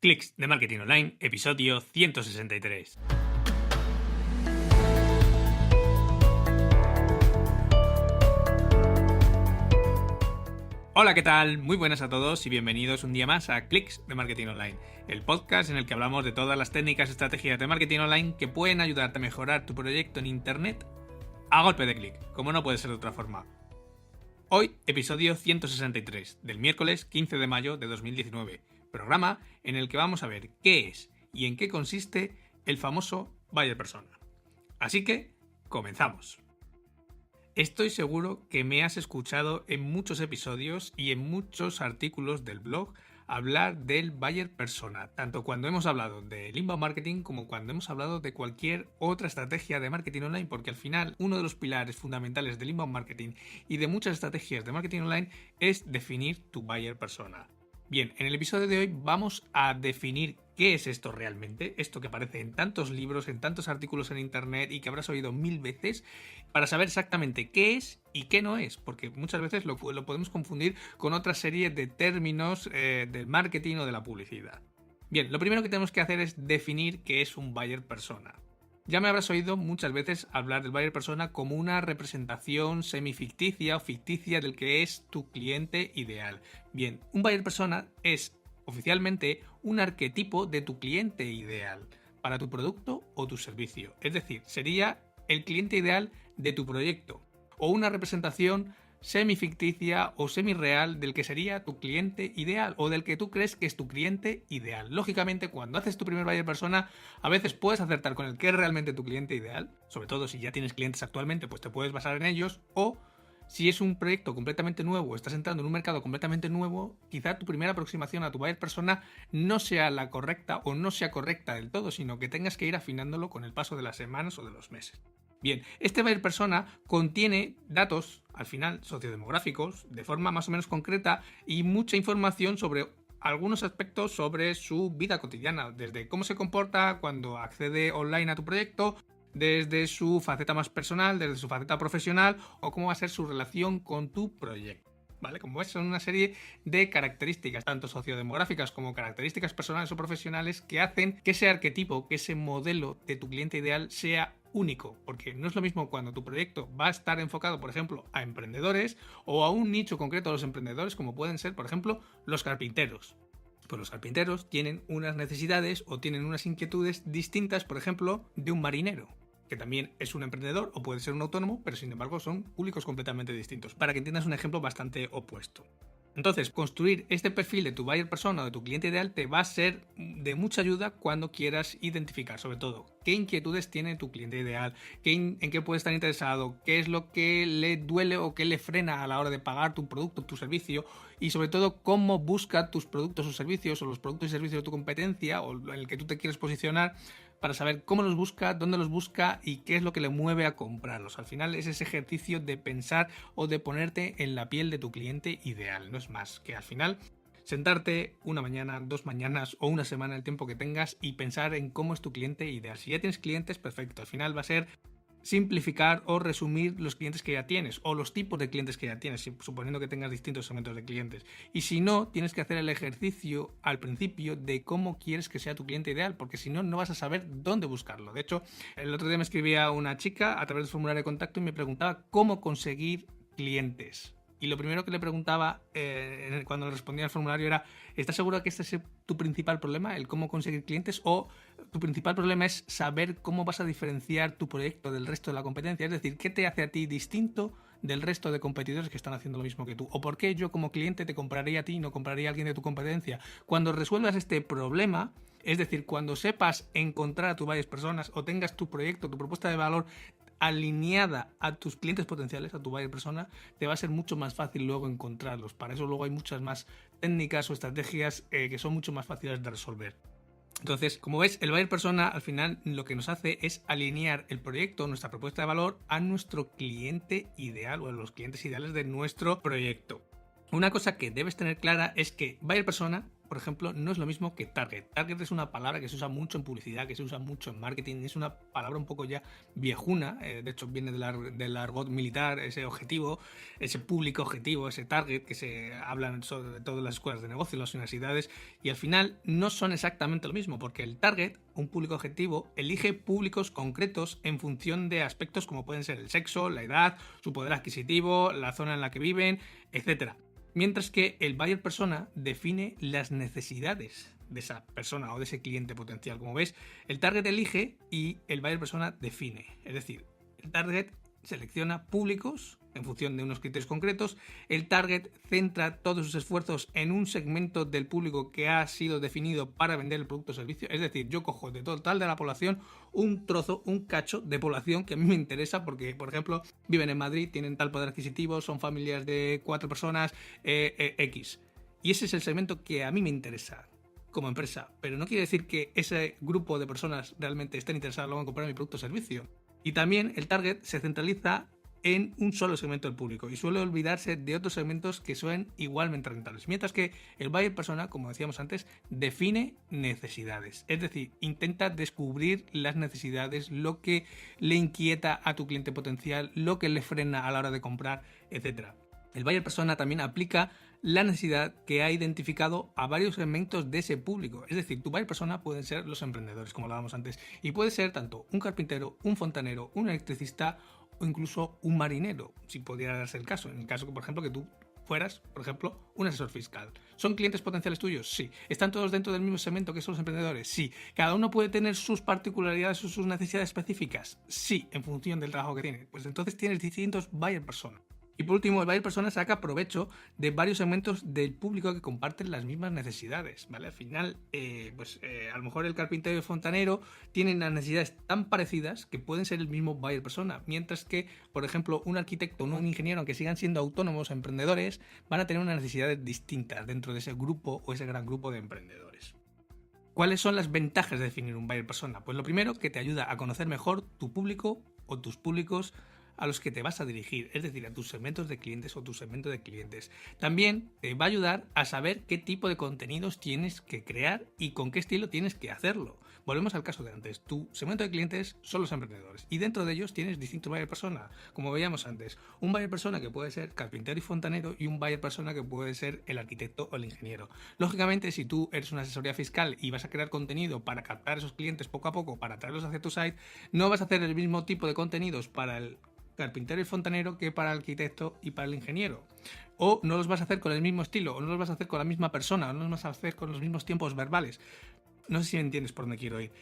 Clics de Marketing Online, episodio 163. Hola, ¿qué tal? Muy buenas a todos y bienvenidos un día más a Clics de Marketing Online, el podcast en el que hablamos de todas las técnicas y estrategias de marketing online que pueden ayudarte a mejorar tu proyecto en Internet a golpe de clic, como no puede ser de otra forma. Hoy, episodio 163, del miércoles 15 de mayo de 2019, programa en el que vamos a ver qué es y en qué consiste el famoso buyer persona. Así que, comenzamos. Estoy seguro que me has escuchado en muchos episodios y en muchos artículos del blog hablar del buyer persona, tanto cuando hemos hablado de inbound marketing como cuando hemos hablado de cualquier otra estrategia de marketing online, porque al final uno de los pilares fundamentales del inbound marketing y de muchas estrategias de marketing online es definir tu buyer persona. Bien, en el episodio de hoy vamos a definir qué es esto realmente, esto que aparece en tantos libros, en tantos artículos en internet y que habrás oído 1000 veces, para saber exactamente qué es y qué no es, porque muchas veces lo podemos confundir con otra serie de términos del marketing o de la publicidad. Bien, lo primero que tenemos que hacer es definir qué es un buyer persona. Ya me habrás oído muchas veces hablar del buyer persona como una representación semificticia o ficticia del que es tu cliente ideal. Bien, un buyer persona es oficialmente un arquetipo de tu cliente ideal para tu producto o tu servicio. Es decir, sería el cliente ideal de tu proyecto o una representación semificticia o semi-real del que sería tu cliente ideal o del que tú crees que es tu cliente ideal. Lógicamente, cuando haces tu primer buyer persona, a veces puedes acertar con el que es realmente tu cliente ideal, sobre todo si ya tienes clientes actualmente, pues te puedes basar en ellos, o si es un proyecto completamente nuevo, estás entrando en un mercado completamente nuevo, quizá tu primera aproximación a tu buyer persona no sea la correcta o no sea correcta del todo, sino que tengas que ir afinándolo con el paso de las semanas o de los meses. Bien, este buyer persona contiene datos, al final, sociodemográficos, de forma más o menos concreta y mucha información sobre algunos aspectos sobre su vida cotidiana, desde cómo se comporta cuando accede online a tu proyecto, desde su faceta más personal, desde su faceta profesional o cómo va a ser su relación con tu proyecto. ¿Vale? Como ves, son una serie de características, tanto sociodemográficas como características personales o profesionales, que hacen que ese arquetipo, que ese modelo de tu cliente ideal sea único, porque no es lo mismo cuando tu proyecto va a estar enfocado, por ejemplo, a emprendedores o a un nicho concreto de los emprendedores, como pueden ser, por ejemplo, los carpinteros. Pues los carpinteros tienen unas necesidades o tienen unas inquietudes distintas, por ejemplo, de un marinero, que también es un emprendedor o puede ser un autónomo, pero sin embargo son públicos completamente distintos, para que entiendas un ejemplo bastante opuesto. Entonces, construir este perfil de tu buyer persona o de tu cliente ideal te va a ser de mucha ayuda cuando quieras identificar, sobre todo, qué inquietudes tiene tu cliente ideal, en qué puede estar interesado, qué es lo que le duele o qué le frena a la hora de pagar tu producto, tu servicio, y sobre todo cómo busca tus productos o servicios o los productos y servicios de tu competencia o en el que tú te quieres posicionar, para saber cómo los busca, dónde los busca y qué es lo que le mueve a comprarlos. Al final es ese ejercicio de pensar o de ponerte en la piel de tu cliente ideal. No es más que al final sentarte una mañana, 2 mañanas o una semana, el tiempo que tengas, y pensar en cómo es tu cliente ideal. Si ya tienes clientes, perfecto. Al final va a ser simplificar o resumir los clientes que ya tienes o los tipos de clientes que ya tienes, suponiendo que tengas distintos segmentos de clientes. Y si no, tienes que hacer el ejercicio al principio de cómo quieres que sea tu cliente ideal, porque si no, no vas a saber dónde buscarlo. De hecho, el otro día me escribía una chica a través del formulario de contacto y me preguntaba cómo conseguir clientes. Y lo primero que le preguntaba cuando respondía al formulario era: ¿estás seguro que este es tu principal problema, el cómo conseguir clientes? ¿O tu principal problema es saber cómo vas a diferenciar tu proyecto del resto de la competencia? Es decir, ¿qué te hace a ti distinto del resto de competidores que están haciendo lo mismo que tú? ¿O por qué yo como cliente te compraría a ti y no compraría a alguien de tu competencia? Cuando resuelvas este problema, es decir, cuando sepas encontrar a tus varias personas o tengas tu proyecto, tu propuesta de valor alineada a tus clientes potenciales, a tu buyer persona, te va a ser mucho más fácil luego encontrarlos. Para eso luego hay muchas más técnicas o estrategias que son mucho más fáciles de resolver. Entonces, como ves, el buyer persona al final lo que nos hace es alinear el proyecto, nuestra propuesta de valor, a nuestro cliente ideal o a los clientes ideales de nuestro proyecto. Una cosa que debes tener clara es que buyer persona por ejemplo, no es lo mismo que target. Target es una palabra que se usa mucho en publicidad, que se usa mucho en marketing, es una palabra un poco ya viejuna, de hecho viene del argot militar, ese objetivo, ese público objetivo, ese target que se hablan sobre todo en las escuelas de negocio, en las universidades, y al final no son exactamente lo mismo, porque el target, un público objetivo, elige públicos concretos en función de aspectos como pueden ser el sexo, la edad, su poder adquisitivo, la zona en la que viven, etcétera. Mientras que el buyer persona define las necesidades de esa persona o de ese cliente potencial. Como ves, el target elige y el buyer persona define. Es decir, el target selecciona públicos en función de unos criterios concretos. El target centra todos sus esfuerzos en un segmento del público que ha sido definido para vender el producto o servicio. Es decir, yo cojo de total de la población un trozo, un cacho de población que a mí me interesa porque, por ejemplo, viven en Madrid, tienen tal poder adquisitivo, son familias de 4 personas, X. Y ese es el segmento que a mí me interesa como empresa. Pero no quiere decir que ese grupo de personas realmente estén interesadas luego en comprar mi producto o servicio. Y también el target se centraliza en un solo segmento del público y suele olvidarse de otros segmentos que son igualmente rentables. Mientras que el buyer persona, como decíamos antes, define necesidades. Es decir, intenta descubrir las necesidades, lo que le inquieta a tu cliente potencial, lo que le frena a la hora de comprar, etc. El buyer persona también aplica la necesidad que ha identificado a varios segmentos de ese público. Es decir, tu buyer persona pueden ser los emprendedores, como hablábamos antes, y puede ser tanto un carpintero, un fontanero, un electricista o incluso un marinero, si pudiera darse el caso. En el caso que, por ejemplo, que tú fueras, por ejemplo, un asesor fiscal. ¿Son clientes potenciales tuyos? Sí. ¿Están todos dentro del mismo segmento que son los emprendedores? Sí. ¿Cada uno puede tener sus particularidades o sus necesidades específicas? Sí, en función del trabajo que tiene. Pues entonces tienes distintos buyer persona. Y por último, el buyer persona saca provecho de varios segmentos del público que comparten las mismas necesidades, ¿vale? Al final, a lo mejor el carpintero y el fontanero tienen las necesidades tan parecidas que pueden ser el mismo buyer persona, mientras que, por ejemplo, un arquitecto o un ingeniero, aunque sigan siendo autónomos o emprendedores, van a tener unas necesidades distintas dentro de ese grupo o ese gran grupo de emprendedores. ¿Cuáles son las ventajas de definir un buyer persona? Pues lo primero, que te ayuda a conocer mejor tu público o tus públicos a los que te vas a dirigir, es decir, a tus segmentos de clientes o tu segmento de clientes. También te va a ayudar a saber qué tipo de contenidos tienes que crear y con qué estilo tienes que hacerlo. Volvemos al caso de antes. Tu segmento de clientes son los emprendedores y dentro de ellos tienes distintos buyer persona, como veíamos antes. Un buyer persona que puede ser carpintero y fontanero y un buyer persona que puede ser el arquitecto o el ingeniero. Lógicamente, si tú eres una asesoría fiscal y vas a crear contenido para captar esos clientes poco a poco, para traerlos hacia tu site, no vas a hacer el mismo tipo de contenidos para el carpintero y fontanero que para el arquitecto y para el ingeniero. O no los vas a hacer con el mismo estilo, o no los vas a hacer con la misma persona, o no los vas a hacer con los mismos tiempos verbales. No sé si me entiendes por dónde quiero ir.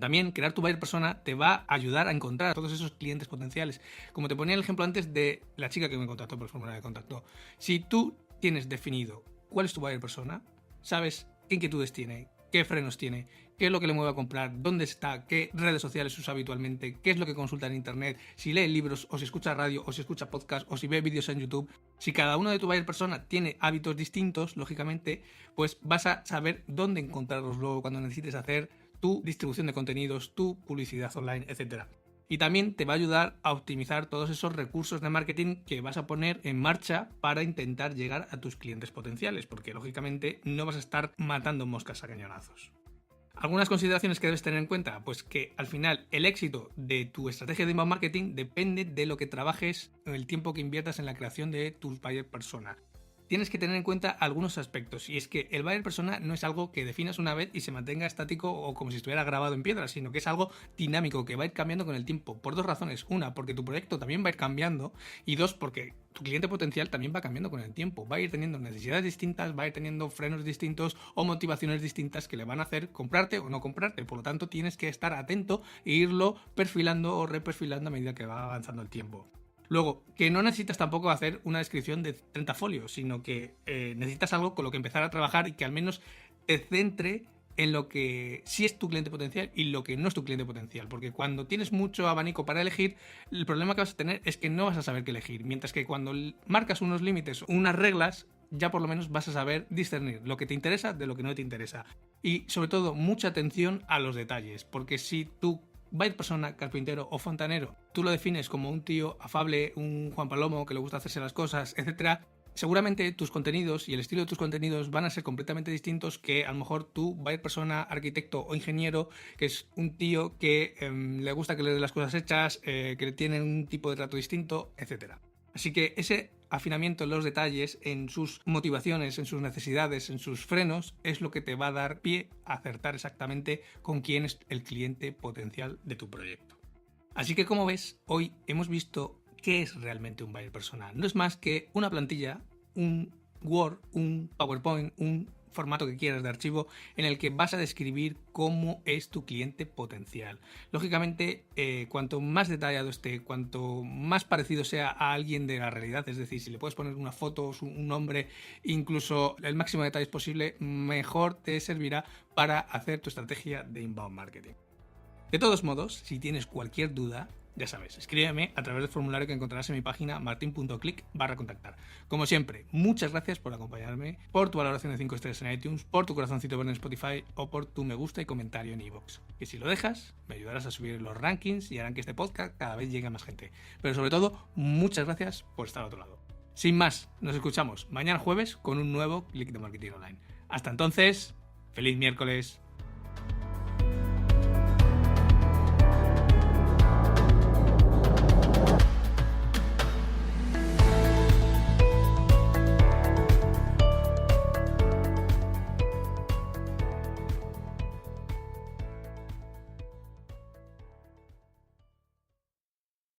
También crear tu buyer persona te va a ayudar a encontrar a todos esos clientes potenciales. Como te ponía el ejemplo antes de la chica que me contactó por el formulario de contacto. Si tú tienes definido cuál es tu buyer persona, sabes qué inquietudes tiene, qué frenos tiene, qué es lo que le mueve a comprar, dónde está, qué redes sociales usa habitualmente, qué es lo que consulta en internet, si lee libros o si escucha radio o si escucha podcast o si ve vídeos en YouTube. Si cada uno de tu buyer persona tiene hábitos distintos, lógicamente, pues vas a saber dónde encontrarlos luego cuando necesites hacer tu distribución de contenidos, tu publicidad online, etc. Y también te va a ayudar a optimizar todos esos recursos de marketing que vas a poner en marcha para intentar llegar a tus clientes potenciales, porque lógicamente no vas a estar matando moscas a cañonazos. Algunas consideraciones que debes tener en cuenta, pues que al final el éxito de tu estrategia de inbound marketing depende de lo que trabajes en el tiempo que inviertas en la creación de tus buyer persona. Tienes que tener en cuenta algunos aspectos, y es que el buyer persona no es algo que definas una vez y se mantenga estático o como si estuviera grabado en piedra, sino que es algo dinámico que va a ir cambiando con el tiempo, por dos razones. Una, porque tu proyecto también va a ir cambiando, y dos, porque tu cliente potencial también va cambiando con el tiempo, va a ir teniendo necesidades distintas, va a ir teniendo frenos distintos o motivaciones distintas que le van a hacer comprarte o no comprarte. Por lo tanto, tienes que estar atento e irlo perfilando o reperfilando a medida que va avanzando el tiempo. Luego, que no necesitas tampoco hacer una descripción de 30 folios, sino que necesitas algo con lo que empezar a trabajar y que al menos te centre en lo que sí es tu cliente potencial y lo que no es tu cliente potencial. Porque cuando tienes mucho abanico para elegir, el problema que vas a tener es que no vas a saber qué elegir. Mientras que cuando marcas unos límites, unas reglas, ya por lo menos vas a saber discernir lo que te interesa de lo que no te interesa. Y sobre todo, mucha atención a los detalles. Porque si tú buyer persona, carpintero o fontanero, tú lo defines como un tío afable, un Juan Palomo que le gusta hacerse las cosas, etc., seguramente tus contenidos y el estilo de tus contenidos van a ser completamente distintos que a lo mejor tú, buyer persona, arquitecto o ingeniero, que es un tío que le gusta que le den las cosas hechas, que tiene un tipo de trato distinto, etc. Así que ese afinamiento en los detalles, en sus motivaciones, en sus necesidades, en sus frenos, es lo que te va a dar pie a acertar exactamente con quién es el cliente potencial de tu proyecto. Así que, como ves, hoy hemos visto qué es realmente un buyer persona. No es más que una plantilla, un Word, un PowerPoint, un formato que quieras de archivo en el que vas a describir cómo es tu cliente potencial. Lógicamente, cuanto más detallado esté, cuanto más parecido sea a alguien de la realidad, es decir, si le puedes poner una foto, un nombre, incluso el máximo de detalles posible, mejor te servirá para hacer tu estrategia de inbound marketing. De todos modos, si tienes cualquier duda, ya sabes, escríbeme a través del formulario que encontrarás en mi página martin.click/contactar. Como siempre, muchas gracias por acompañarme, por tu valoración de 5 estrellas en iTunes, por tu corazoncito verde en Spotify o por tu me gusta y comentario en iVoox. Que si lo dejas, me ayudarás a subir los rankings y harán que este podcast cada vez llegue a más gente. Pero sobre todo, muchas gracias por estar al otro lado. Sin más, nos escuchamos mañana jueves con un nuevo Click de Marketing Online. Hasta entonces, ¡feliz miércoles!